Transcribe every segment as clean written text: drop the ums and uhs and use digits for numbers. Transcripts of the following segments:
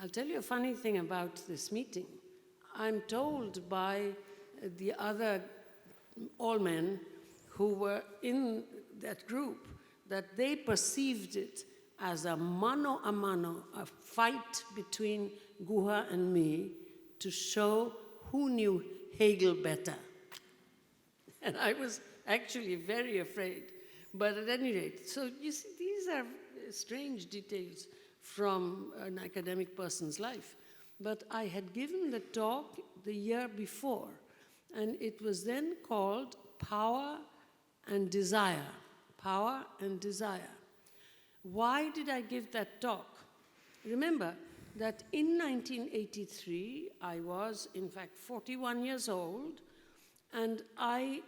I'll tell you a funny thing about this meeting. I'm told by the other all men who were in that group that they perceived it as a mano a mano, a fight between Guha and me to show who knew Hegel better. And I was actually very afraid. But at any rate, so you see, these are strange details from an academic person's life. But I had given the talk the year before, and it was then called Power and Desire. Power and Desire. Why did I give that talk? Remember that in 1983, I was, in fact, 41 years old, and I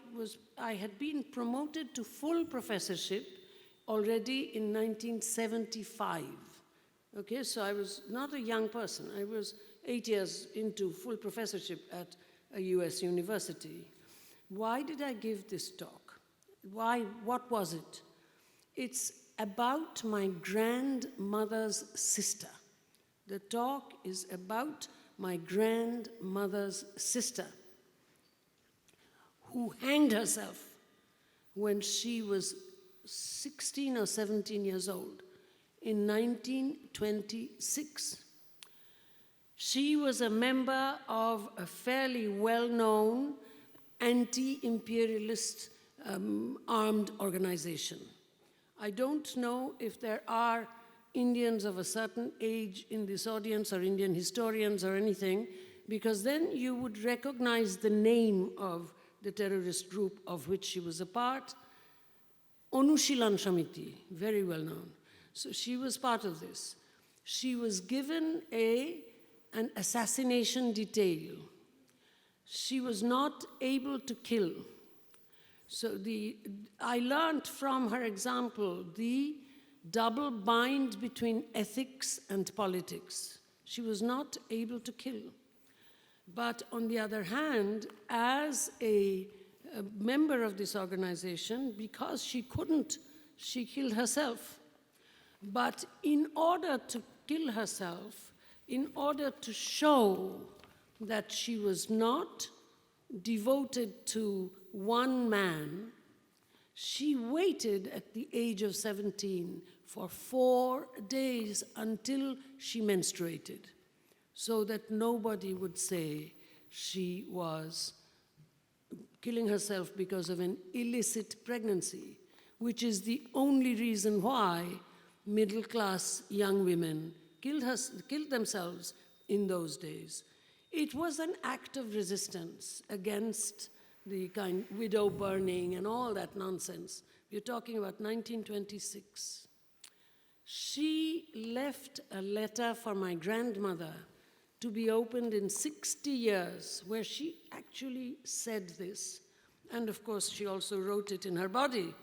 had been promoted to full professorship already in 1975. Okay, so I was not a young person. I was 8 years into full professorship at a US university. Why did I give this talk? Why? What was it? It's about my grandmother's sister. The talk is about my grandmother's sister, who hanged herself when she was 16 or 17 years old in 1926. She was a member of a fairly well-known anti-imperialist armed organization. I don't know if there are Indians of a certain age in this audience or Indian historians or anything, because then you would recognize the name of the terrorist group of which she was a part. Anushilan Shamiti, very well known. So she was part of this. She was given an assassination detail. She was not able to kill. So I learned from her example the double bind between ethics and politics. She was not able to kill. But on the other hand, as a member of this organization, because she couldn't, she killed herself. But in order to kill herself, in order to show that she was not devoted to one man, she waited at the age of 17 for 4 days until she menstruated, so that nobody would say she was killing herself because of an illicit pregnancy, which is the only reason why middle-class young women killed themselves in those days. It was an act of resistance against the kind widow burning and all that nonsense. We're talking about 1926. She left a letter for my grandmother to be opened in 60 years, where she actually said this. And of course, she also wrote it in her body.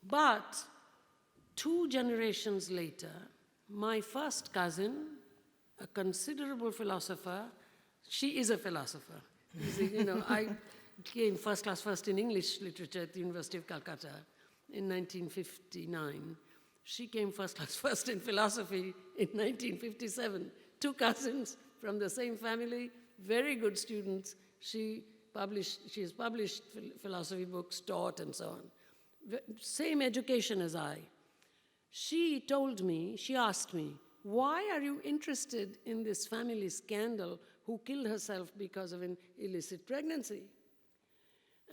But 2 generations later, my first cousin, a considerable philosopher, she is a philosopher. I came first class first in English literature at the University of Calcutta in 1959. She came first class first in philosophy in 1957. 2 cousins from the same family, very good students. She has published philosophy books, taught, and so on. Same education as I. She asked me, why are you interested in this family scandal who killed herself because of an illicit pregnancy?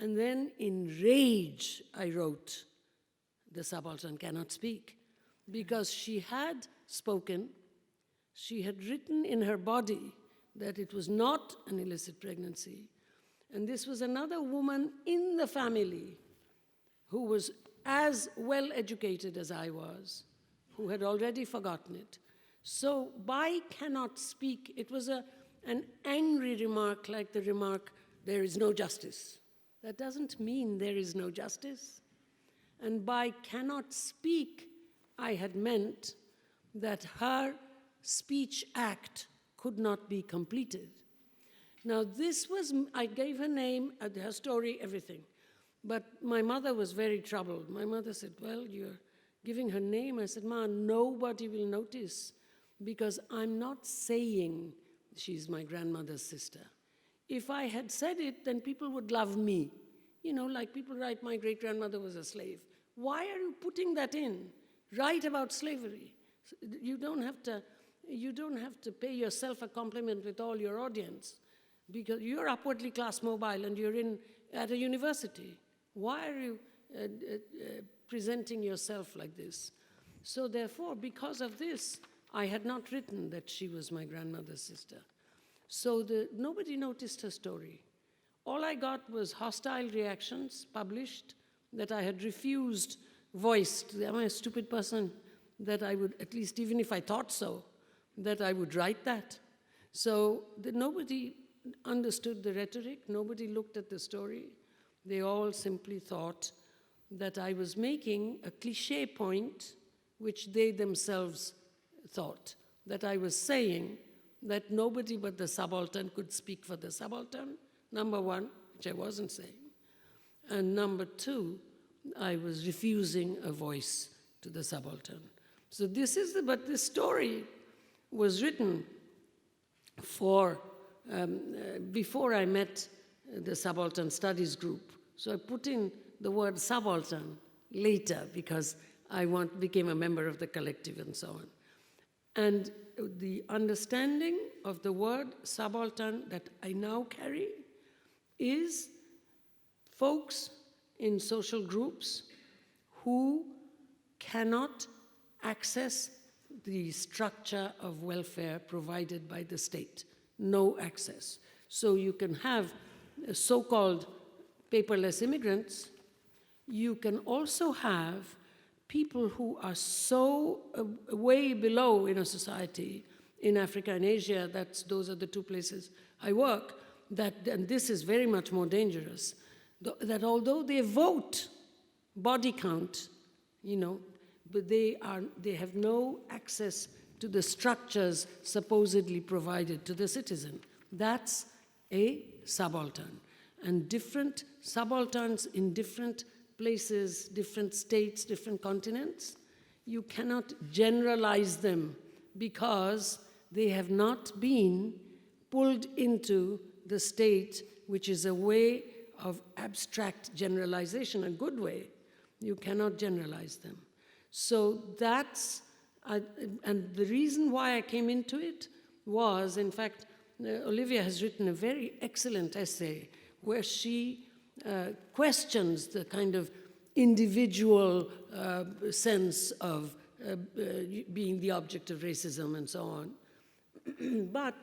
And then in rage, I wrote, The Subaltern Cannot Speak, because she had spoken, she had written in her body that it was not an illicit pregnancy. And this was another woman in the family who was as well educated as I was, who had already forgotten it. So by cannot speak, it was an angry remark, like the remark, there is no justice. That doesn't mean there is no justice. And by cannot speak, I had meant that her speech act could not be completed. Now this was, I gave her name, her story, everything. But my mother was very troubled. My mother said, well, you're giving her name. I said, Ma, nobody will notice because I'm not saying she's my grandmother's sister. If I had said it, then people would love me. You know, like people write, my great-grandmother was a slave. Why are you putting that in? Write about slavery. You don't have to pay yourself a compliment with all your audience, because you're upwardly class mobile and you're at a university. Why are you presenting yourself like this? So therefore, because of this, I had not written that she was my grandmother's sister. So nobody noticed her story. All I got was hostile reactions published that I had refused, voiced. Am I a stupid person that I would, at least even if I thought so, that I would write that? So nobody understood the rhetoric, nobody looked at the story. They all simply thought that I was making a cliché point, which they themselves thought, that I was saying that nobody but the subaltern could speak for the subaltern, number one, which I wasn't saying. And number two, I was refusing a voice to the subaltern. So but this story was written before I met the Subaltern Studies group. So I put in the word subaltern later because I became a member of the collective and so on. And the understanding of the word subaltern that I now carry is folks in social groups who cannot access the structure of welfare provided by the state. No access. So you can have so-called paperless immigrants. You can also have people who are so way below in a society, in Africa and Asia, those are the two places I work, and this is very much more dangerous, that although they vote body count, but they have no access to the structures supposedly provided to the citizen. That's a subaltern. And different subalterns in different places, different states, different continents, you cannot generalize them because they have not been pulled into the state, which is a way of abstract generalization, a good way. You cannot generalize them. So and the reason why I came into it was, in fact, Olivia has written a very excellent essay where she questions the kind of individual sense of being the object of racism and so on. But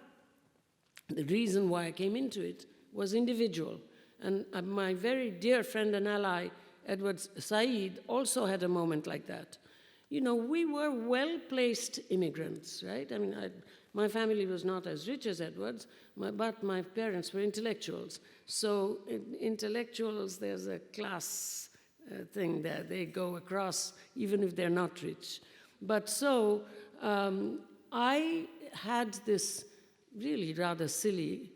the reason why I came into it was individual. And my very dear friend and ally, Edward Said, also had a moment like that. We were well-placed immigrants, right? I mean, my family was not as rich as Edward's, but my parents were intellectuals. So intellectuals, there's a class thing there. They go across even if they're not rich. But so I had this really rather silly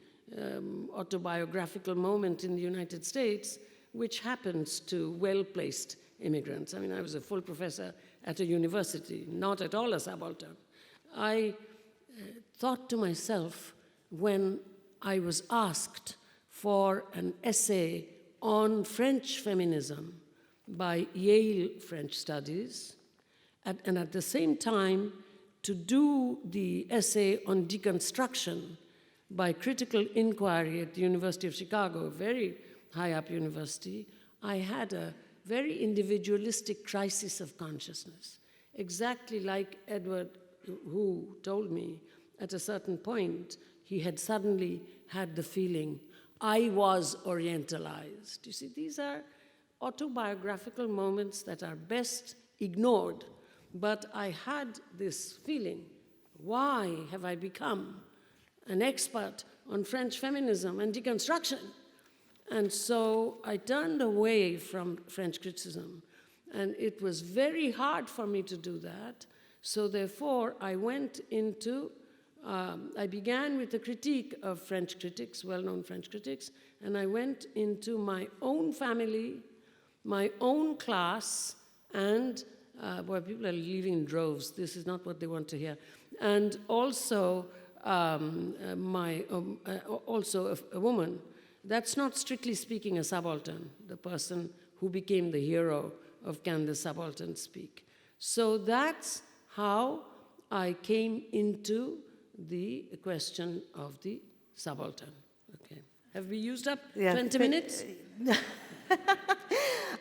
autobiographical moment in the United States, which happens to well-placed immigrants. I mean, I was a full professor at a university, not at all a subaltern. I thought to myself when I was asked for an essay on French feminism by Yale French Studies, and at the same time to do the essay on deconstruction by critical inquiry at the University of Chicago, a very high-up university, I had a very individualistic crisis of consciousness, exactly like Edward, who told me at a certain point he had suddenly had the feeling, I was Orientalized. You see, these are autobiographical moments that are best ignored, but I had this feeling, why have I become an expert on French feminism and deconstruction? And so I turned away from French criticism, and it was very hard for me to do that. So therefore, I went into, I began with a critique of French critics, well-known French critics, and I went into my own family, my own class, and where people are leaving in droves. This is not what they want to hear. And also, also a woman, that's not strictly speaking a subaltern, the person who became the hero of Can the Subaltern Speak. So that's how I came into the question of the subaltern. Okay. Have we used up 20 minutes?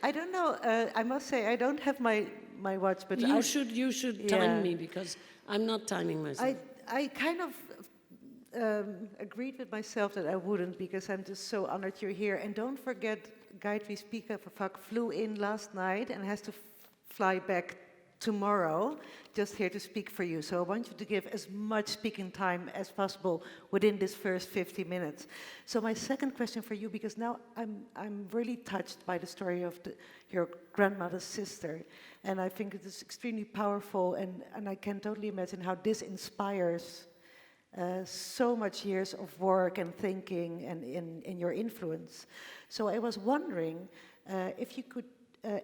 I don't know. I must say, I don't have my watch, but you should time me, because I'm not timing myself. I kind of agreed with myself that I wouldn't, because I'm just so honored you're here. And don't forget, Gayatri Spivak flew in last night and has to fly back tomorrow, just here to speak for you. So I want you to give as much speaking time as possible within this first 50 minutes. So my second question for you, because now I'm really touched by the story of your grandmother's sister, and I think it is extremely powerful, and I can totally imagine how this inspires so much years of work and thinking and in your influence. So I was wondering if you could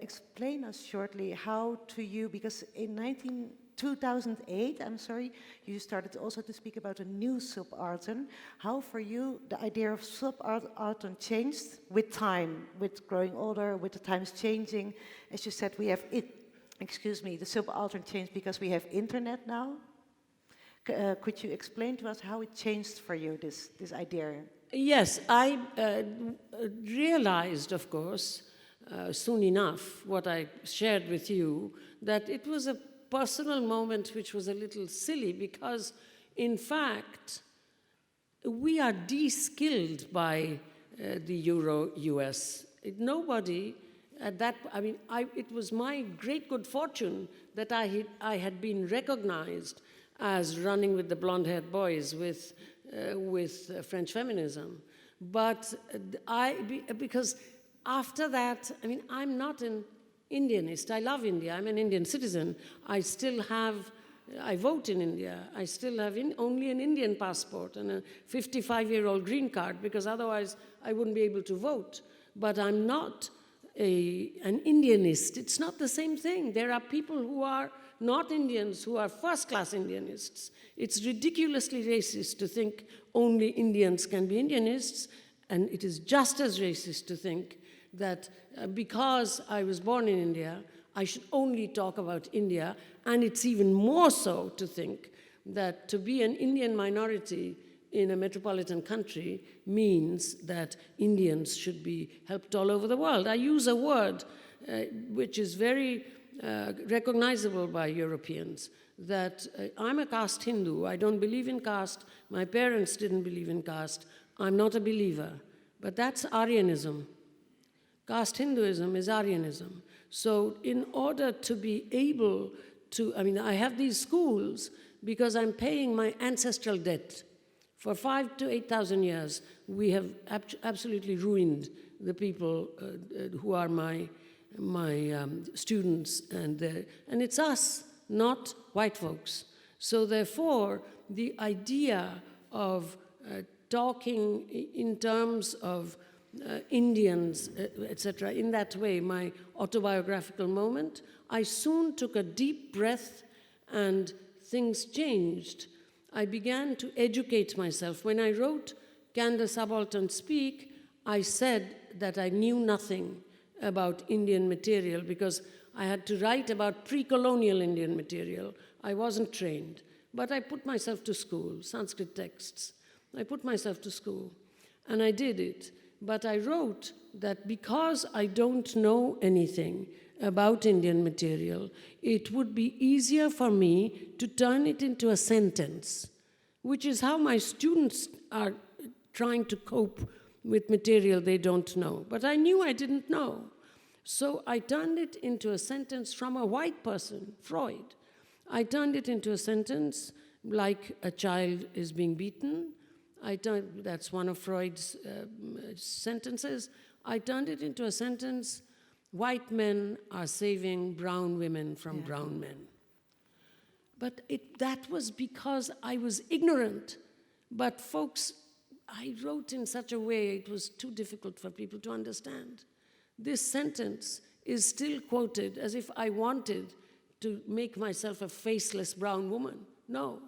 explain us shortly how to you, because in 2008, you started also to speak about a new subaltern. How for you the idea of subaltern changed with time, with growing older, with the times changing? As you said, we have the subaltern changed because we have internet now. Could you explain to us how it changed for you, this idea? Yes, I realized, of course, soon enough, what I shared with you, that it was a personal moment which was a little silly, because, in fact, we are de-skilled by the Euro-US. Nobody at that, it was my great good fortune that I had been recognized as running with the blonde-haired boys with French feminism. But because after that, I'm not an Indianist. I love India. I'm an Indian citizen. I vote in India. I still have only an Indian passport and a 55-year-old green card, because otherwise I wouldn't be able to vote. But I'm not an Indianist. It's not the same thing. There are people who are not Indians who are first-class Indianists. It's ridiculously racist to think only Indians can be Indianists, and it is just as racist to think that because I was born in India, I should only talk about India, and it's even more so to think that to be an Indian minority in a metropolitan country means that Indians should be helped all over the world. I use a word which is very recognizable by Europeans, that I'm a caste Hindu. I don't believe in caste. My parents didn't believe in caste. I'm not a believer. But that's Aryanism. Caste Hinduism is Aryanism. So in order to be able to, I have these schools because I'm paying my ancestral debt. For 5,000 to 8,000 years, we have absolutely ruined the people who are my students, and it's us, not white folks. So therefore, the idea of talking in terms of Indians, etc., in that way, my autobiographical moment, I soon took a deep breath and things changed. I began to educate myself. When I wrote Can the Subaltern Speak, I said that I knew nothing about Indian material because I had to write about pre-colonial Indian material. I wasn't trained, but I put myself to school, Sanskrit texts. I put myself to school, and I did it. But I wrote that because I don't know anything about Indian material, it would be easier for me to turn it into a sentence, which is how my students are trying to cope with material they don't know. But I knew I didn't know. So I turned it into a sentence from a white person, Freud. I turned it into a sentence like a child is being beaten. That's one of Freud's sentences. I turned it into a sentence, white men are saving brown women from brown men. But that was because I was ignorant. But folks, I wrote in such a way it was too difficult for people to understand. This sentence is still quoted as if I wanted to make myself a faceless brown woman. No.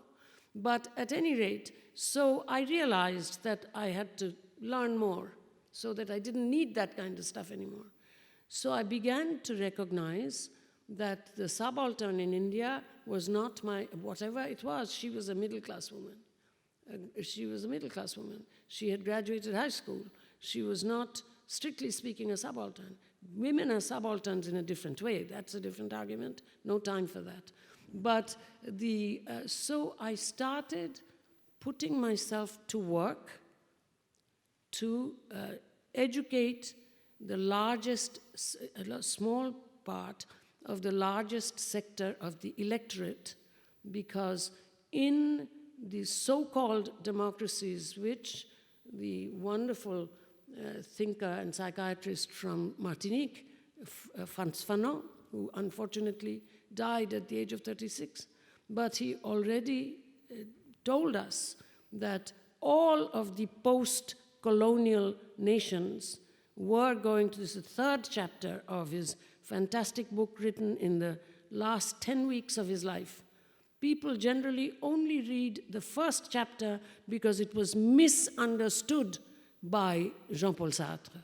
But at any rate, so I realized that I had to learn more so that I didn't need that kind of stuff anymore. So I began to recognize that the subaltern in India was not my, whatever it was, she was a middle-class woman. She was a middle-class woman. She had graduated high school. She was not, strictly speaking, a subaltern. Women are subalterns in a different way. That's a different argument. No time for that. But so I started putting myself to work to educate the largest, a small part of the largest sector of the electorate, because in the so-called democracies, which the wonderful thinker and psychiatrist from Martinique, Frantz Fanon, who unfortunately died at the age of 36, but he already told us that all of the post-colonial nations were going to, this is the third chapter of his fantastic book written in the last 10 weeks of his life. People generally only read the first chapter because it was misunderstood by Jean-Paul Sartre.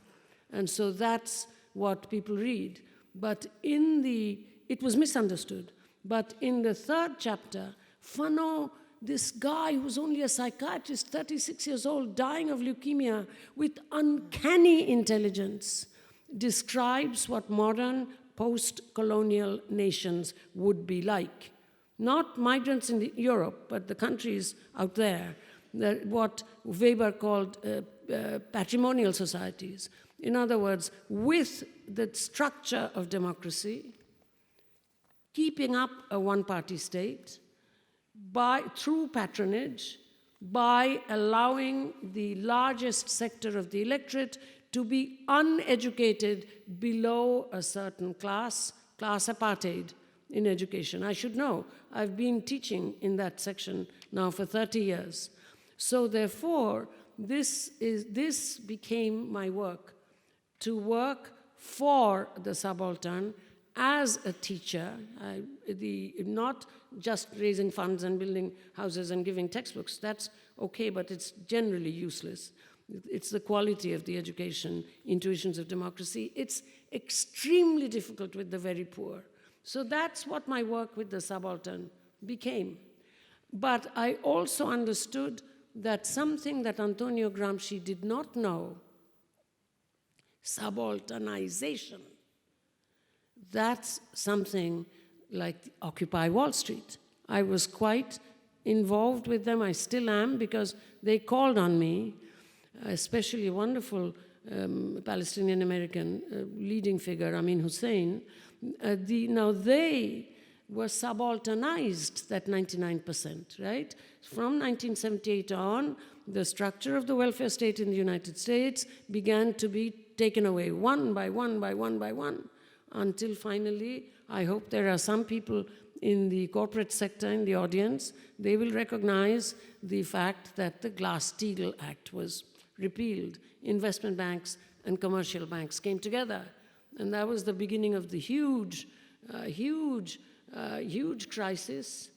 And so that's what people read. But it was misunderstood. But in the third chapter, Fanon, this guy who's only a psychiatrist, 36 years old, dying of leukemia, with uncanny intelligence, describes what modern post-colonial nations would be like. Not migrants in Europe, but the countries out there, what Weber called patrimonial societies. In other words, with the structure of democracy, keeping up a one-party state, through patronage, by allowing the largest sector of the electorate to be uneducated below a certain class apartheid in education. I should know. I've been teaching in that section now for 30 years. So therefore, this became my work, to work for the subaltern as a teacher, not just raising funds and building houses and giving textbooks. That's okay, but it's generally useless. It's the quality of the education, intuitions of democracy. It's extremely difficult with the very poor. So that's what my work with the subaltern became. But I also understood that something that Antonio Gramsci did not know, subalternization, that's something like Occupy Wall Street. I was quite involved with them. I still am, because they called on me, especially a wonderful Palestinian-American leading figure, Amin Hussein. Now they were subalternized, that 99%, right? From 1978 on, the structure of the welfare state in the United States began to be taken away one by one by one by one, until finally, I hope there are some people in the corporate sector in the audience, they will recognize the fact that the Glass-Steagall Act was repealed. Investment banks and commercial banks came together. And that was the beginning of the huge crisis.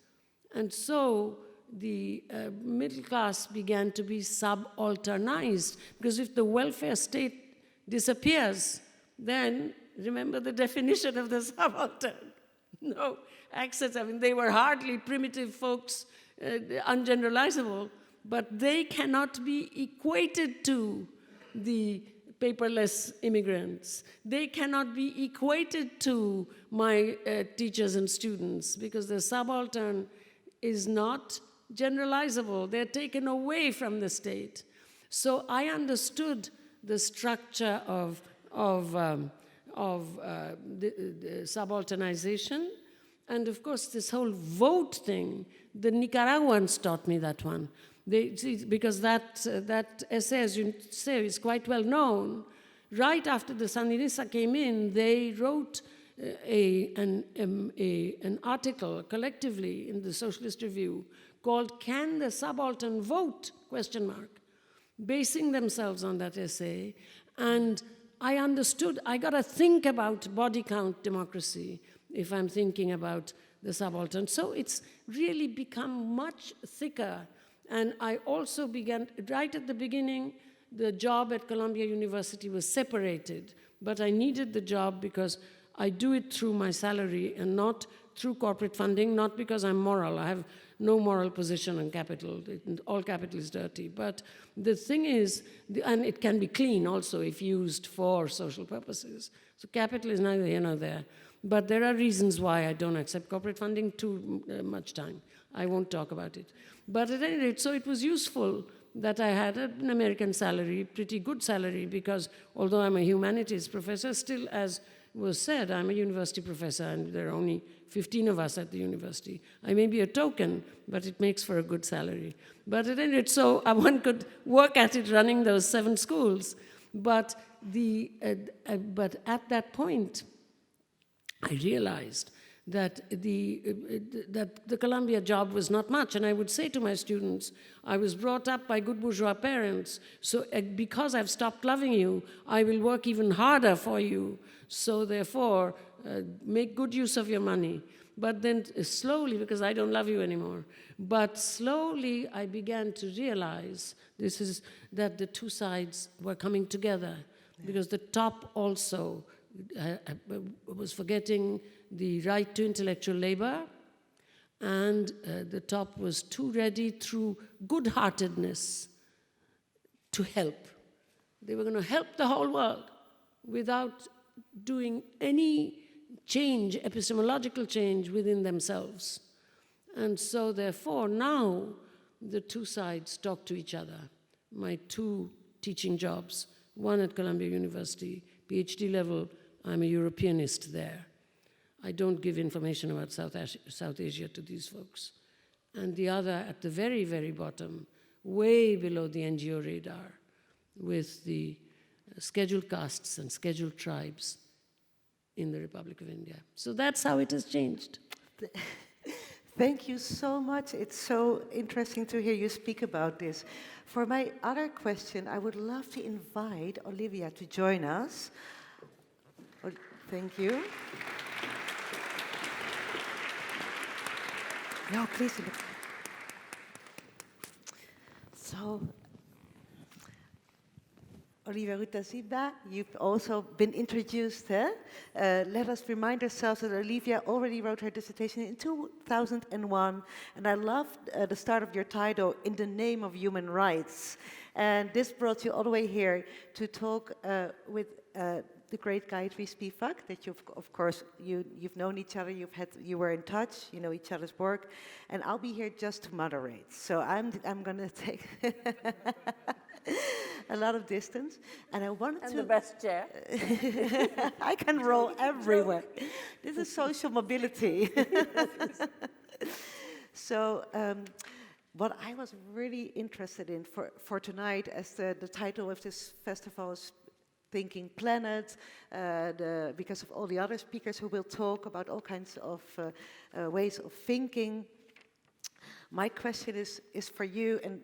And so the middle class began to be subalternized, because if the welfare state disappears, then remember the definition of the subaltern. No access. I mean, they were hardly primitive folks, ungeneralizable, but they cannot be equated to the paperless immigrants. They cannot be equated to my teachers and students, because the subaltern is not generalizable. They're taken away from the state. So I understood the structure of the subalternization. And of course, this whole vote thing, the Nicaraguans taught me that one. Because that essay, as you say, is quite well known. Right after the Sandinista came in, they wrote an article collectively in the Socialist Review called "Can the Subaltern Vote?" ? Basing themselves on that essay. And I understood, I got to think about body count democracy if I'm thinking about the subaltern. So it's really become much thicker. And I also began, right at the beginning, the job at Columbia University was separated, but I needed the job because I do it through my salary and not through corporate funding, not because I'm moral. I have no moral position on capital. All capital is dirty. But the thing is, and it can be clean also if used for social purposes. So capital is neither here nor there. But there are reasons why I don't accept corporate funding too much time. I won't talk about it. But at any rate, so it was useful that I had an American salary, pretty good salary, because although I'm a humanities professor, still, as was said, I'm a university professor, and there are only 15 of us at the university. I may be a token, but it makes for a good salary. But at any rate, so one could work at it running those 7 schools. But at that point, I realized that the Columbia job was not much. And I would say to my students, I was brought up by good bourgeois parents, so because I've stopped loving you, I will work even harder for you. So therefore, make good use of your money. But then slowly, because I don't love you anymore, but slowly I began to realize that the two sides were coming together, because the top also was forgetting the right to intellectual labor, and the top was too ready through good-heartedness to help. They were going to help the whole world without doing any change, epistemological change within themselves. And so therefore now the two sides talk to each other. My 2 teaching jobs, one at Columbia University, PhD level, I'm a Europeanist there. I don't give information about South Asia to these folks. And the other at the very, very bottom, way below the NGO radar, with the scheduled castes and scheduled tribes in the Republic of India. So that's how it has changed. Thank you so much. It's so interesting to hear you speak about this. For my other question, I would love to invite Olivia to join us. Thank you. No, please. So, Olivia Rutazibda, you've also been introduced. Let us remind ourselves that Olivia already wrote her dissertation in 2001, and I loved the start of your title, In the Name of Human Rights. And this brought you all the way here to talk with the great Gayatri Spivak, that you've known each other, you were in touch, you know each other's work, and I'll be here just to moderate. So I'm going to take a lot of distance, and I wanted to. The best chair. I can roll everywhere. This is social mobility. So. What I was really interested in for tonight, as the title of this festival is Thinking Planet, because of all the other speakers who will talk about all kinds of ways of thinking. My question is for you, and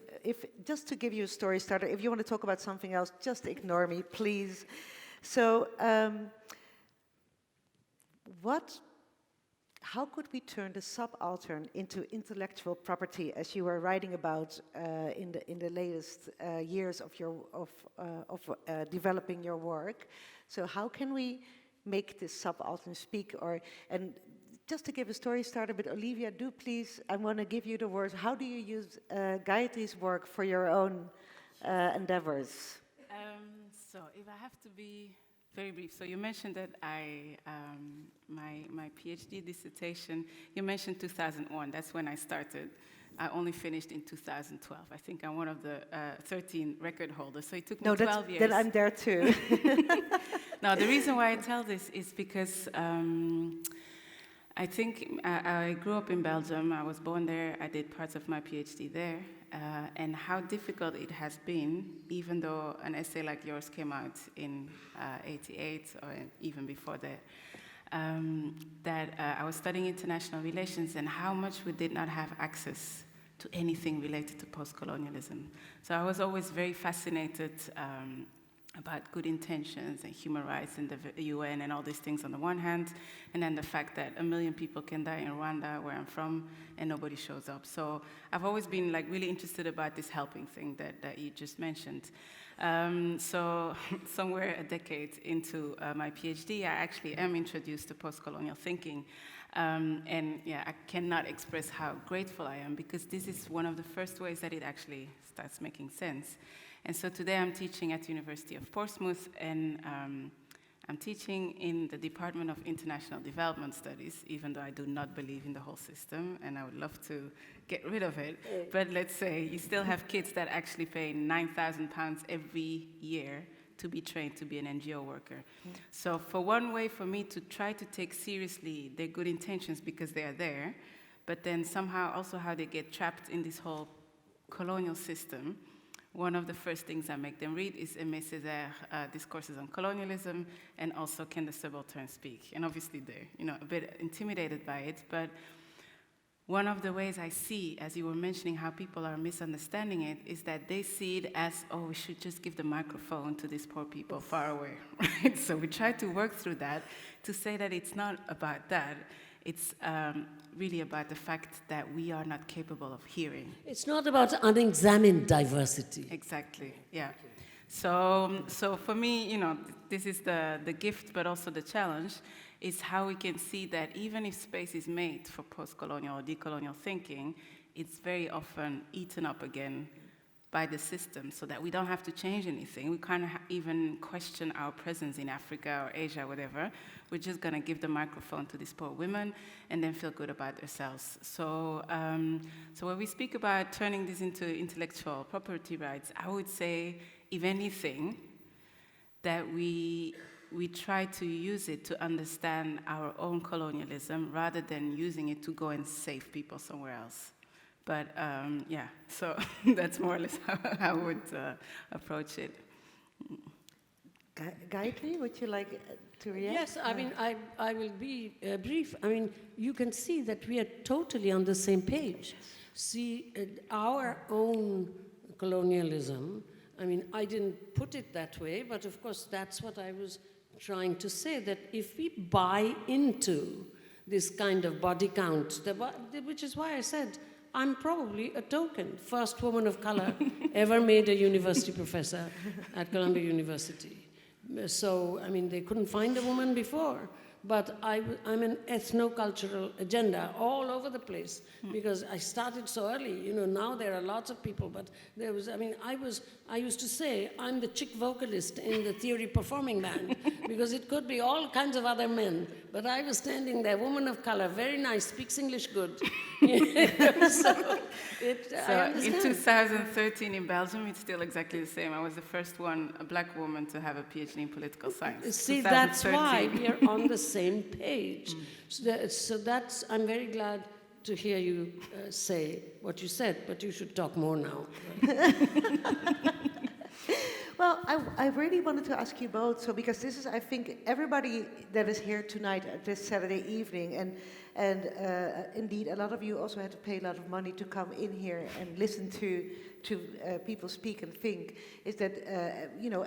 just to give you a story starter, if you want to talk about something else, just ignore me, please. So, how could we turn the subaltern into intellectual property, as you were writing about in the latest years of developing your work? So how can we make this subaltern speak? And just to give a story starter, but Olivia, do please, I want to give you the words. How do you use Gayatri's work for your own endeavors? So if I have to be very brief. So you mentioned that my PhD dissertation, you mentioned 2001. That's when I started. I only finished in 2012. I think I'm one of the 13 record holders. So it took me 12 years. Then I'm there too. No, the reason why I tell this is because I think I grew up in Belgium. I was born there. I did parts of my PhD there. And how difficult it has been, even though an essay like yours came out in 88 or even before that, I was studying international relations and how much we did not have access to anything related to post-colonialism. So I was always very fascinated about good intentions and human rights and the UN and all these things on the one hand, and then the fact that 1 million people can die in Rwanda, where I'm from, and nobody shows up. So I've always been like really interested about this helping thing that you just mentioned. So somewhere a decade into my PhD, I actually am introduced to post-colonial thinking. And yeah, I cannot express how grateful I am, because this is one of the first ways that it actually starts making sense. And so today I'm teaching at the University of Portsmouth, and I'm teaching in the Department of International Development Studies, even though I do not believe in the whole system, and I would love to get rid of it. But let's say you still have kids that actually pay £9,000 every year to be trained to be an NGO worker. So for one way for me to try to take seriously their good intentions because they are there, but then somehow also how they get trapped in this whole colonial system, one of the first things I make them read is Aimé Césaire's discourses on colonialism, and also Can the Subaltern Speak? And obviously they're a bit intimidated by it, but one of the ways I see, as you were mentioning, how people are misunderstanding it, is that they see it as, oh, we should just give the microphone to these poor people far away, right? So we try to work through that to say that it's not about that. It's really about the fact that we are not capable of hearing. It's not about unexamined diversity. Exactly, yeah. So for me, this is the gift, but also the challenge, is how we can see that even if space is made for post-colonial or decolonial thinking, it's very often eaten up again by the system, so that we don't have to change anything. We can't even question our presence in Africa or Asia, whatever. We're just gonna give the microphone to these poor women and then feel good about ourselves. So when we speak about turning this into intellectual property rights, I would say, if anything, that we try to use it to understand our own colonialism rather than using it to go and save people somewhere else. But yeah, so that's more or less how I would approach it. Gayatri, would you like to react? Yes, I mean, I will be brief. I mean, you can see that we are totally on the same page. See, our own colonialism, I mean, I didn't put it that way, but of course that's what I was trying to say, that if we buy into this kind of body count, which is why I said, I'm probably a token, first woman of color ever made a university professor at Columbia University. So, I mean, they couldn't find a woman before, but I'm an ethno-cultural agenda all over the place, because I started so early. Now there are lots of people, but there was, I used to say, I'm the chick vocalist in the theory performing band, because it could be all kinds of other men, but I was standing there, woman of color, very nice, speaks English good. So in 2013 in Belgium, it's still exactly the same. I was the first one, a black woman, to have a PhD in political science. See, that's why we are on the same page. So that's, I'm very glad to hear you say what you said, but you should talk more now. Well, I really wanted to ask you both, so because this is, I think, everybody that is here tonight at this Saturday evening, and indeed a lot of you also had to pay a lot of money to come in here and listen to people speak and think, is that,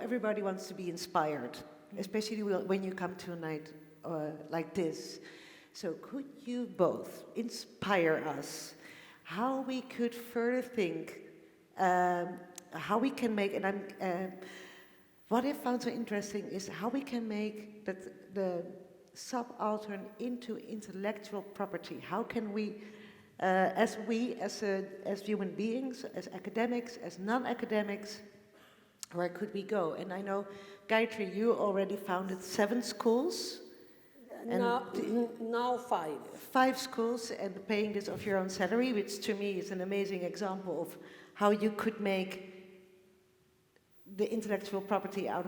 everybody wants to be inspired, especially when you come to a night like this. So could you both inspire us how we could further think, how we can make, and what I found so interesting is how we can make the subaltern into intellectual property. How can we, as human beings, as academics, as non-academics, where could we go? And I know, Gayatri, you already founded 7 schools. Now 5. 5 schools, and paying this of your own salary, which to me is an amazing example of how you could make the intellectual property out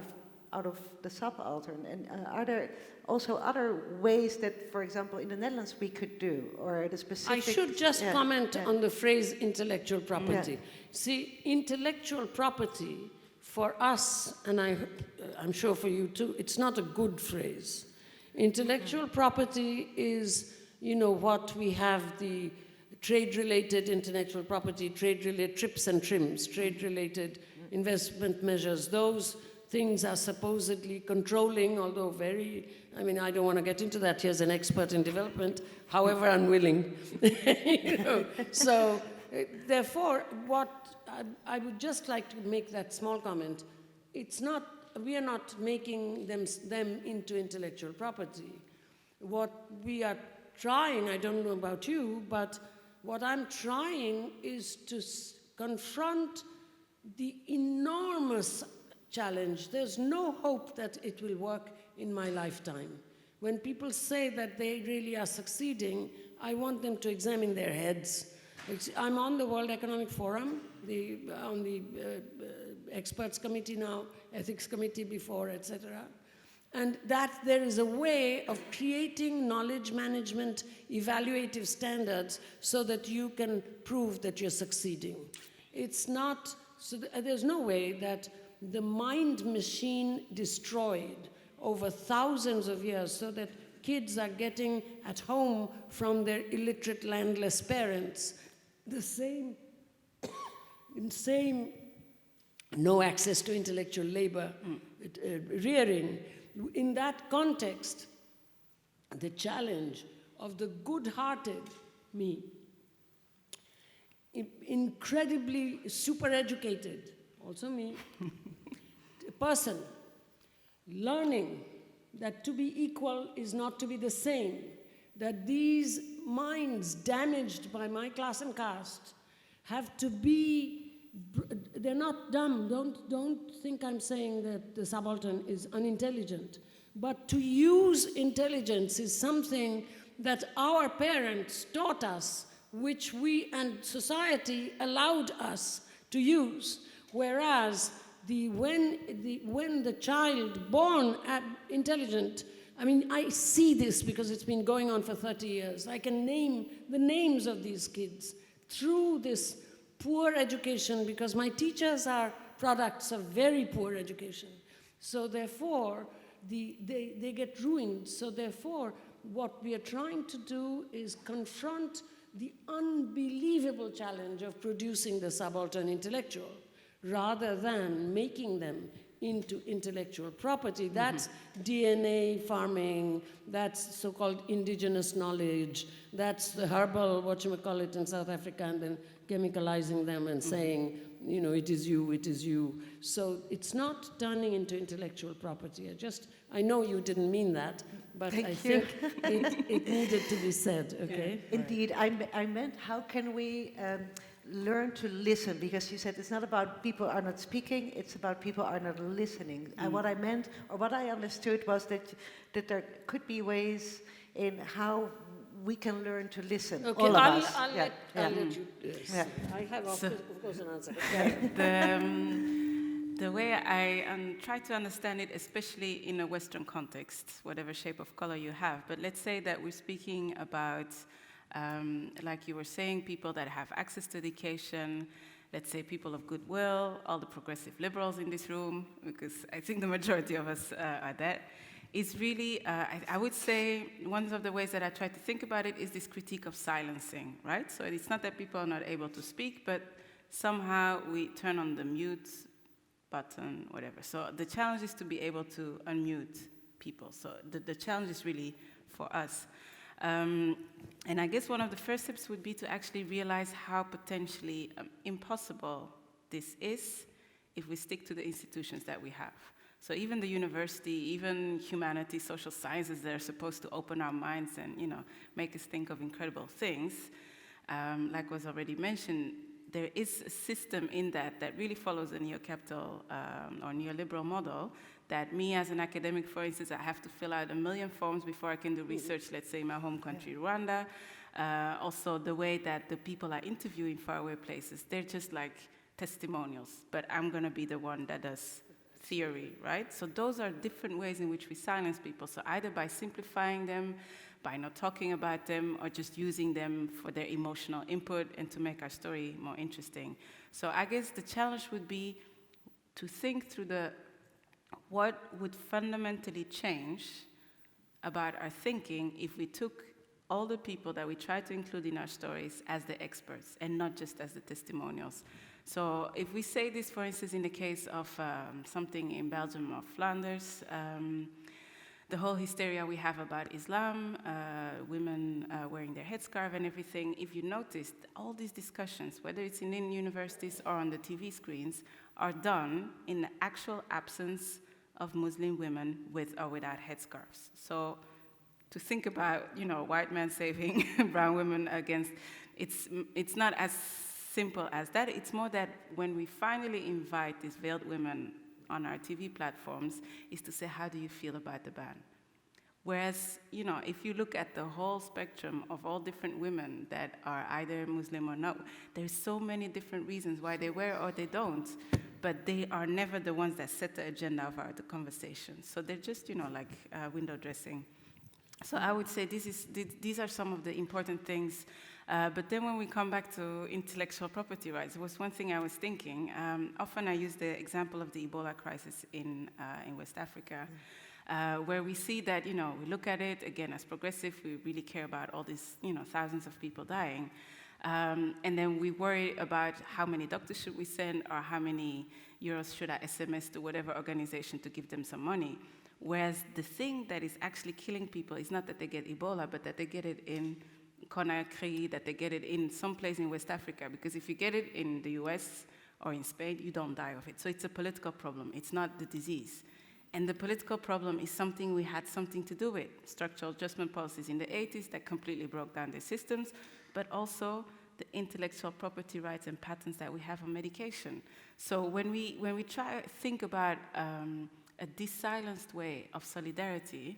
of the subaltern. And are there also other ways that, for example, in the Netherlands we could do, or the specific... I should just comment on the phrase intellectual property. Yeah. See, intellectual property for us, and I'm sure for you too, it's not a good phrase. Intellectual property is, what we have, the trade-related intellectual property, trade-related trips and trims, trade-related investment measures, those things are supposedly controlling, although very, I mean, I don't want to get into that. Here's an expert in development, however unwilling. You know? So, therefore, what I would just like to make that small comment. It's not, we are not making them into intellectual property. What we are trying, I don't know about you, but what I'm trying is to confront the enormous challenge. There's no hope that it will work in my lifetime. When people say that they really are succeeding, I want them to examine their heads. I'm on the World Economic Forum, on the experts committee now, ethics committee before, etc. And that there is a way of creating knowledge management evaluative standards so that you can prove that you're succeeding. It's not, so there's no way that the mind machine destroyed over thousands of years so that kids are getting at home from their illiterate, landless parents the same no access to intellectual labor, rearing. In that context, the challenge of the good-hearted me, incredibly super-educated, also me, person, learning that to be equal is not to be the same, that these minds damaged by my class and caste have to be, they're not dumb. Don't think I'm saying that the subaltern is unintelligent. But to use intelligence is something that our parents taught us, which we and society allowed us to use. Whereas when the child born intelligent, I mean, I see this because it's been going on for 30 years. I can name the names of these kids through this poor education, because my teachers are products of very poor education. So therefore, they get ruined. So therefore, what we are trying to do is confront the unbelievable challenge of producing the subaltern intellectual, rather than making them into intellectual property. That's DNA farming, that's so-called indigenous knowledge, that's the herbal, whatchamacallit, in South Africa, and then chemicalizing them and saying, you know, it is you, it is you. So it's not turning into intellectual property. I know you didn't mean that, but I think it needed to be said, okay? Yeah. Indeed, I meant how can we learn to listen, because you said it's not about people are not speaking, it's about people are not listening. And what I meant, or what I understood, was that there could be ways in how we can learn to listen. Okay, all of us. I'll let you. Yes. Yeah. I have, of course, an answer. The way I try to understand it, especially in a Western context, whatever shape of color you have, but let's say that we're speaking about, like you were saying, people that have access to education, let's say people of goodwill, all the progressive liberals in this room, because I think the majority of us are that. It's really, I would say, one of the ways that I try to think about it is this critique of silencing, right? So it's not that people are not able to speak, but somehow we turn on the mute button, whatever. So the challenge is to be able to unmute people. So the challenge is really for us. And I guess one of the first steps would be to actually realize how potentially impossible this is if we stick to the institutions that we have. So even the university, even humanities, social sciences, they're supposed to open our minds and, you know, make us think of incredible things. Like was already mentioned, there is a system in that really follows a neo-capital or neoliberal model that me as an academic, for instance, I have to fill out 1 million forms before I can do research, let's say in my home country, Rwanda. Also the way that the people I interview in faraway places, they're just like testimonials, but I'm gonna be the one that does theory, right? So those are different ways in which we silence people. So either by simplifying them, by not talking about them, or just using them for their emotional input and to make our story more interesting. So I guess the challenge would be to think through what would fundamentally change about our thinking if we took all the people that we try to include in our stories as the experts and not just as the testimonials. So if we say this, for instance, in the case of something in Belgium or Flanders, the whole hysteria we have about Islam, women wearing their headscarf and everything, if you noticed, all these discussions, whether it's in universities or on the TV screens, are done in the actual absence of Muslim women with or without headscarves. So to think about, white men saving brown women against, it's not as simple as that. It's more that when we finally invite these veiled women on our TV platforms, is to say, how do you feel about the ban? Whereas, if you look at the whole spectrum of all different women that are either Muslim or not, there's so many different reasons why they wear or they don't, but they are never the ones that set the agenda of the conversation. So they're just, like window dressing. So I would say these are some of the important things. But then when we come back to intellectual property rights, it was one thing I was thinking. Often I use the example of the Ebola crisis in West Africa, where we see that, we look at it, again, as progressive, we really care about all these, thousands of people dying. And then we worry about how many doctors should we send or how many euros should I SMS to whatever organization to give them some money. Whereas the thing that is actually killing people is not that they get Ebola, but that they get it in Conakry, that they get it in some place in West Africa. Because if you get it in the US or in Spain, you don't die of it. So it's a political problem. It's not the disease. And the political problem is something we had something to do with. Structural adjustment policies in the 80s that completely broke down the systems, but also the intellectual property rights and patents that we have on medication. So when we try to think about a desilenced way of solidarity,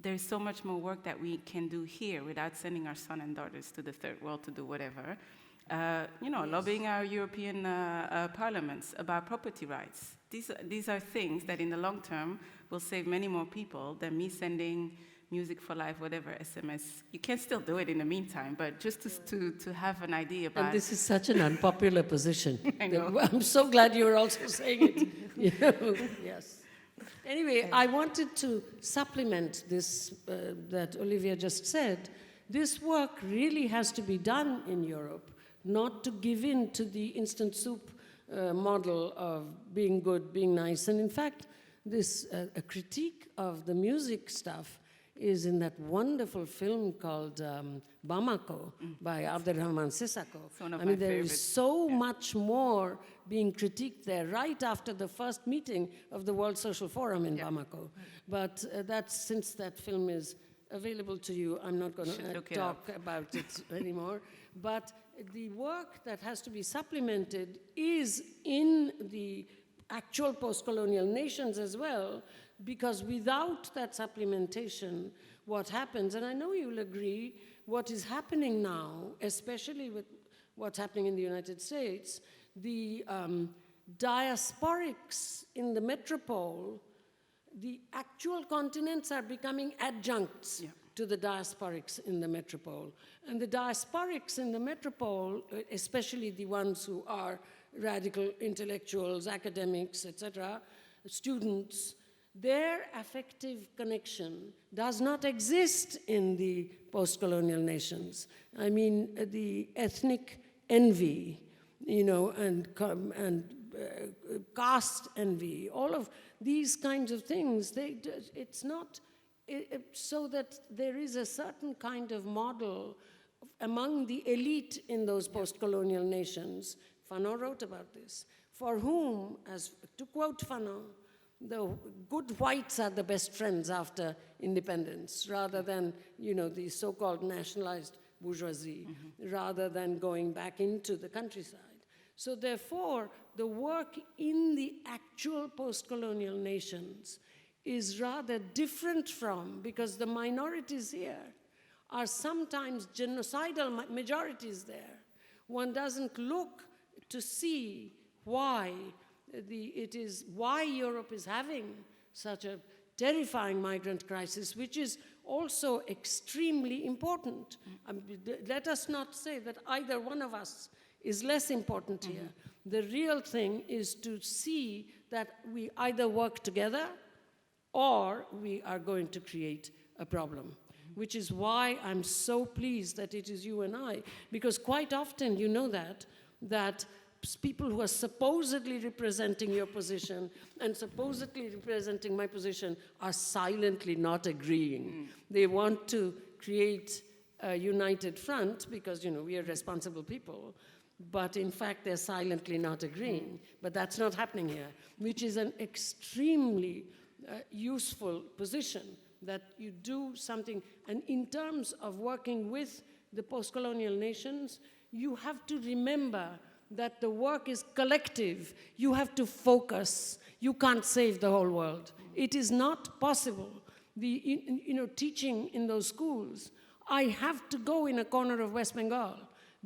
there is so much more work that we can do here without sending our sons and daughters to the third world to do whatever. Yes. Lobbying our European parliaments about property rights. These are things that in the long term will save many more people than me sending music for life, whatever, SMS. You can still do it in the meantime, but just to have an idea about... And this is such an unpopular position. I know. I'm so glad you're also saying it. Yes. Anyway, I wanted to supplement this that Olivia just said. This work really has to be done in Europe, not to give in to the instant soup model of being good, being nice. And in fact, this a critique of the music stuff is in that wonderful film called Bamako by Abderrahman Sissako. I mean, there is so much more being critiqued there right after the first meeting of the World Social Forum in Bamako. But since that film is available to you, I'm not going to talk about it anymore. But the work that has to be supplemented is in the actual post-colonial nations as well, because without that supplementation, what happens, and I know you'll agree, what is happening now, especially with what's happening in the United States, the diasporics in the metropole, the actual continents are becoming adjuncts to the diasporics in the metropole. And the diasporics in the metropole, especially the ones who are radical intellectuals, academics, etc., students, their affective connection does not exist in the post-colonial nations. I mean, the ethnic envy, and caste envy, all of these kinds of things, it's not so that there is a certain kind of model among the elite in those post-colonial nations. Fanon wrote about this, for whom, as to quote Fanon, the good whites are the best friends after independence, rather than, the so-called nationalized bourgeoisie, rather than going back into the countryside. So therefore, the work in the actual post-colonial nations is rather different from, because the minorities here are sometimes genocidal majorities there. One doesn't look to see why why Europe is having such a terrifying migrant crisis, which is also extremely important. Let us not say that either one of us is less important here. The real thing is to see that we either work together or we are going to create a problem, which is why I'm so pleased that it is you and I, because quite often, you know that people who are supposedly representing your position and supposedly representing my position are silently not agreeing. They want to create a united front because, we are responsible people, but in fact they're silently not agreeing. But that's not happening here, which is an extremely useful position, that you do something. And in terms of working with the post-colonial nations, you have to remember that the work is collective. You have to focus. You can't save the whole world. It is not possible. Teaching in those schools, I have to go in a corner of West Bengal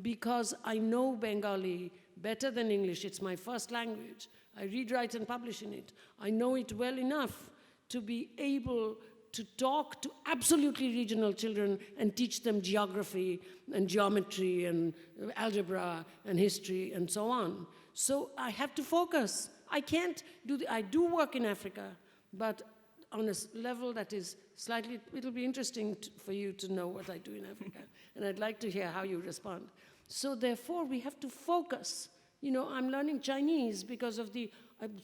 because I know Bengali better than English. It's my first language. I read, write, and publish in it. I know it well enough to be able to talk to absolutely regional children and teach them geography and geometry and algebra and history and so on. So I have to focus. I can't do I do work in Africa, but on a level that is slightly, it'll be interesting for you to know what I do in Africa. And I'd like to hear how you respond. So therefore, we have to focus. I'm learning Chinese because of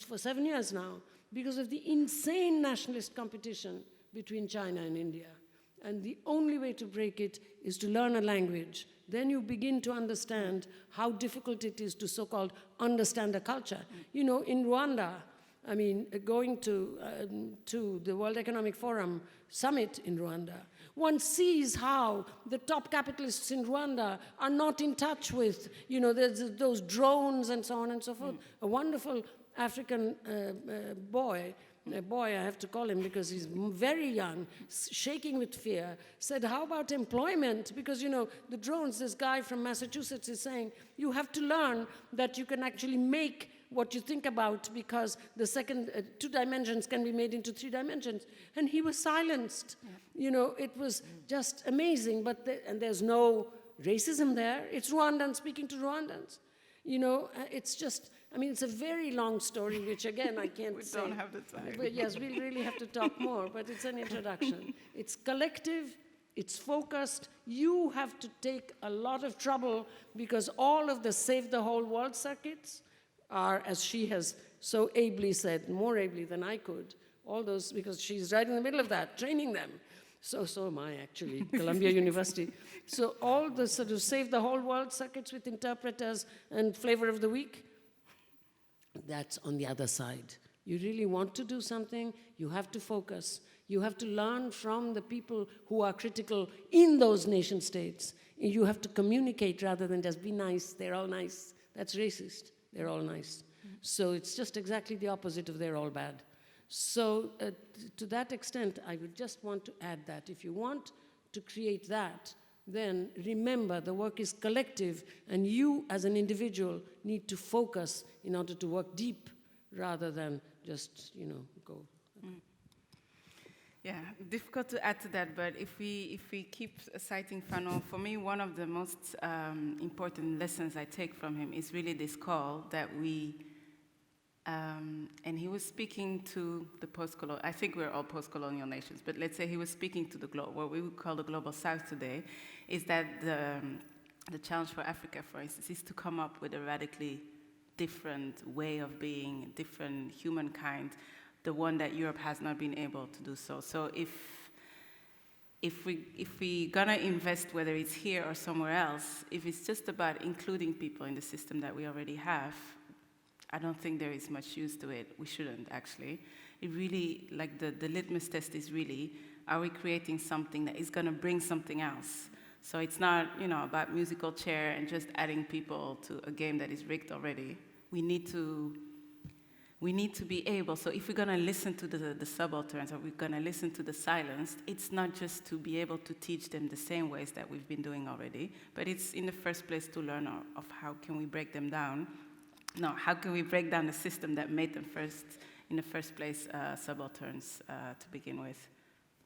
for 7 years now, because of the insane nationalist competition between China and India. And the only way to break it is to learn a language. Then you begin to understand how difficult it is to so-called understand a culture. In Rwanda, going to the World Economic Forum summit in Rwanda, one sees how the top capitalists in Rwanda are not in touch with, there's those drones and so on and so forth. A wonderful African boy, I have to call him because he's very young, shaking with fear, said, how about employment? Because, the drones, this guy from Massachusetts is saying, you have to learn that you can actually make what you think about because the second 2 dimensions can be made into 3 dimensions. And he was silenced. Yeah. It was just amazing, and there's no racism there. It's Rwandans speaking to Rwandans. It's just, it's a very long story, which again, I can't say. We don't have the time. But yes, we really have to talk more, but it's an introduction. It's collective, it's focused. You have to take a lot of trouble because all of the Save the Whole World circuits are, as she has so ably said, more ably than I could, all those, because she's right in the middle of that, training them. So am I, actually, Columbia University. So all the sort of Save the Whole World circuits with interpreters and flavor of the week, that's on the other side. You really want to do something, you have to focus. You have to learn from the people who are critical in those nation states. You have to communicate rather than just be nice, they're all nice. That's racist, they're all nice. So it's just exactly the opposite of they're all bad. So to that extent, I would just want to add that if you want to create that, then remember the work is collective and you as an individual need to focus in order to work deep rather than just, go. Yeah, difficult to add to that, but if we keep citing Fanon, for me, one of the most important lessons I take from him is really this call that and he was speaking to the post-colonial, I think we're all post-colonial nations, but let's say he was speaking to the what we would call the global south today, is that the challenge for Africa, for instance, is to come up with a radically different way of being, different humankind, the one that Europe has not been able to do so. So if we gonna invest, whether it's here or somewhere else, if it's just about including people in the system that we already have, I don't think there is much use to it. We shouldn't, actually. It really, like the litmus test is really, are we creating something that is gonna bring something else? So it's not, about musical chair and just adding people to a game that is rigged already. We need to be able, so if we're gonna listen to the subalterns or we're gonna listen to the silenced, it's not just to be able to teach them the same ways that we've been doing already, but it's in the first place to learn of how can we break them down. No, how can we break down the system that made them in the first place, subalterns to begin with?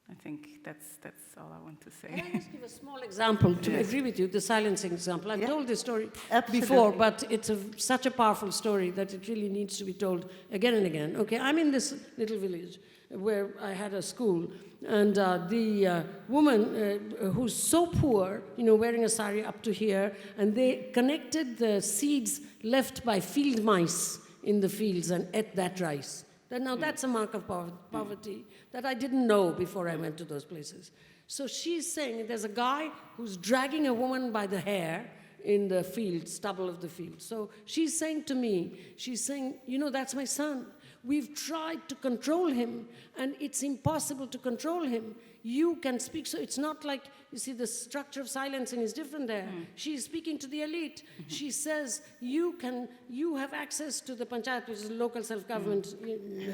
I think that's all I want to say. Can I just give a small example to Yes. agree with you, the silencing example? I've Yeah. told this story Absolutely. before, but it's such a powerful story that it really needs to be told again and again. Okay, I'm in this little village where I had a school, and the woman who's so poor, wearing a sari up to here, and they connected the seeds left by field mice in the fields and ate that rice. Now that's a mark of poverty that I didn't know before I went to those places. So she's saying there's a guy who's dragging a woman by the hair in the field, stubble of the field. So she's saying to me, that's my son. We've tried to control him, and it's impossible to control him. You can speak, so it's not like, you see, the structure of silencing is different there. She's speaking to the elite. She says, you have access to the panchayat, which is a local self-government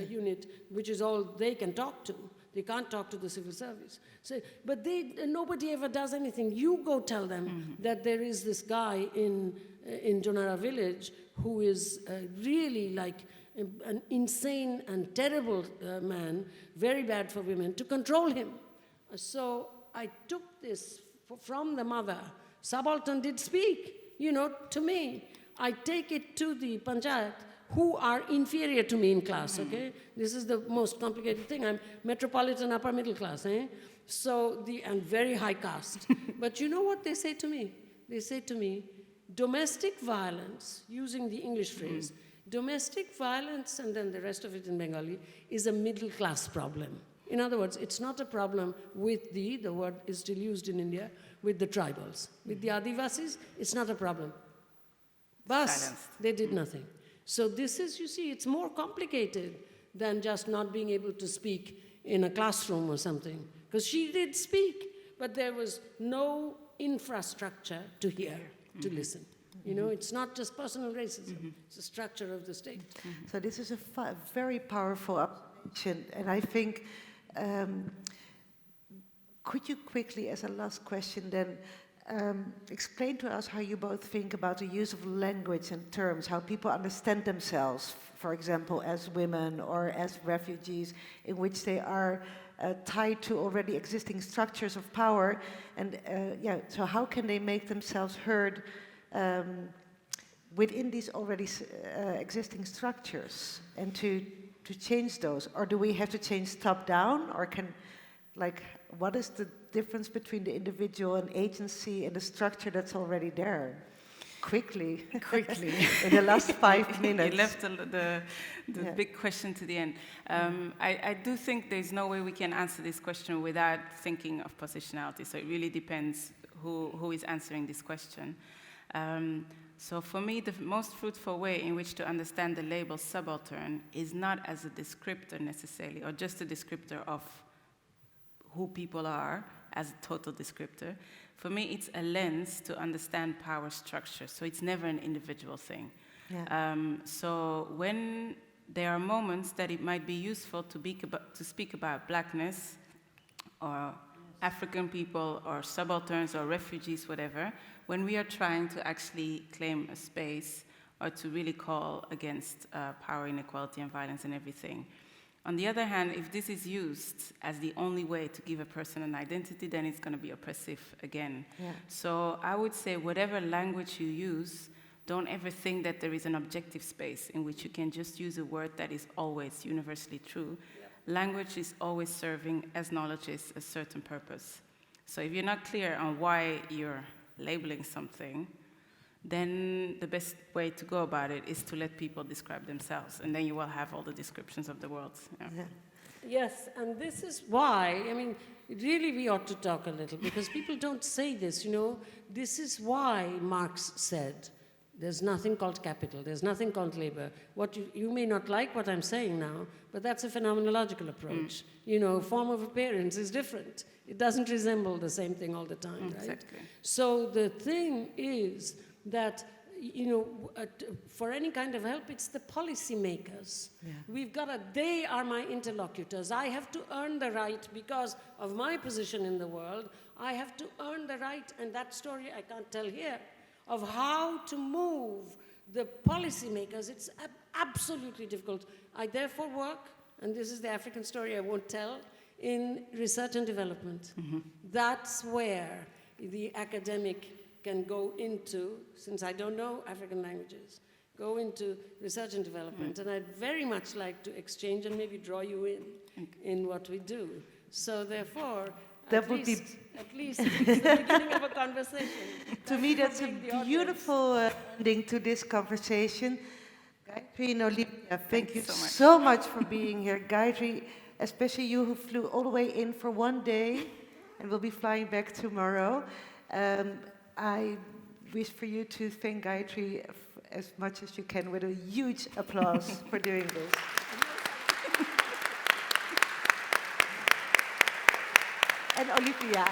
unit, which is all they can talk to. They can't talk to the civil service. So, but nobody ever does anything. You go tell them that there is this guy in Jonara village who is really like an insane and terrible man, very bad for women, to control him. So I took this from the mother. Subaltern did speak, to me. I take it to the panchayat, who are inferior to me in class, okay? This is the most complicated thing. I'm metropolitan upper middle class, eh? And very high caste. But you know what they say to me? They say to me, domestic violence, using the English phrase, domestic violence, and then the rest of it in Bengali, is a middle class problem. In other words, it's not a problem with the word is still used in India, with the tribals. With the Adivasis, it's not a problem. Bas, they did nothing. So this is, you see, it's more complicated than just not being able to speak in a classroom or something. Because she did speak, but there was no infrastructure to hear, to listen. It's not just personal racism, it's a structure of the state. So this is a very powerful observation, and I think, could you quickly, as a last question then, explain to us how you both think about the use of language and terms, how people understand themselves, for example, as women or as refugees, in which they are tied to already existing structures of power, and so how can they make themselves heard within these already existing structures, and to change those? Or do we have to change top-down, or what is the difference between the individual and agency and the structure that's already there? Quickly. In the last 5 minutes. You left the big question to the end. I do think there's no way we can answer this question without thinking of positionality. So it really depends who is answering this question. So for me, the most fruitful way in which to understand the label subaltern is not as a descriptor necessarily, or just a descriptor of who people are as a total descriptor. For me, it's a lens to understand power structure. So it's never an individual thing. Yeah. So when there are moments that it might be useful to speak about blackness or African people or subalterns or refugees, whatever, when we are trying to actually claim a space or to really call against power inequality and violence and everything. On the other hand, if this is used as the only way to give a person an identity, then it's going to be oppressive again. Yeah. So I would say whatever language you use, don't ever think that there is an objective space in which you can just use a word that is always universally true. Yeah. Language is always serving, as knowledge is, a certain purpose. So if you're not clear on why you're labeling something, then the best way to go about it is to let people describe themselves, and then you will have all the descriptions of the world. Yeah. Yeah. Yes, and this is why, really we ought to talk a little, because people don't say this, This is why Marx said, there's nothing called capital, there's nothing called labor. What you may not like what I'm saying now, but that's a phenomenological approach. Form of appearance is different. It doesn't resemble the same thing all the time, right? Exactly. So the thing is that, for any kind of help, it's the policymakers. Yeah. They are my interlocutors. I have to earn the right, because of my position in the world, I have to earn the right, and that story I can't tell here, of how to move the policymakers. It's absolutely difficult. I therefore work, and this is the African story I won't tell, in research and development. That's where the academic can go into, since I don't know African languages, go into research and development. And I'd very much like to exchange and maybe draw you in what we do. So therefore, That at would be- least it's the beginning of a conversation. To me, that's a Being the audience. beautiful ending to this conversation. Gayatri and Olivia, thank you you so much. so much for being here. Gayatri, especially you who flew all the way in for one day and will be flying back tomorrow. I wish for you to thank Gayatri as much as you can with a huge applause for doing this. And Olivia.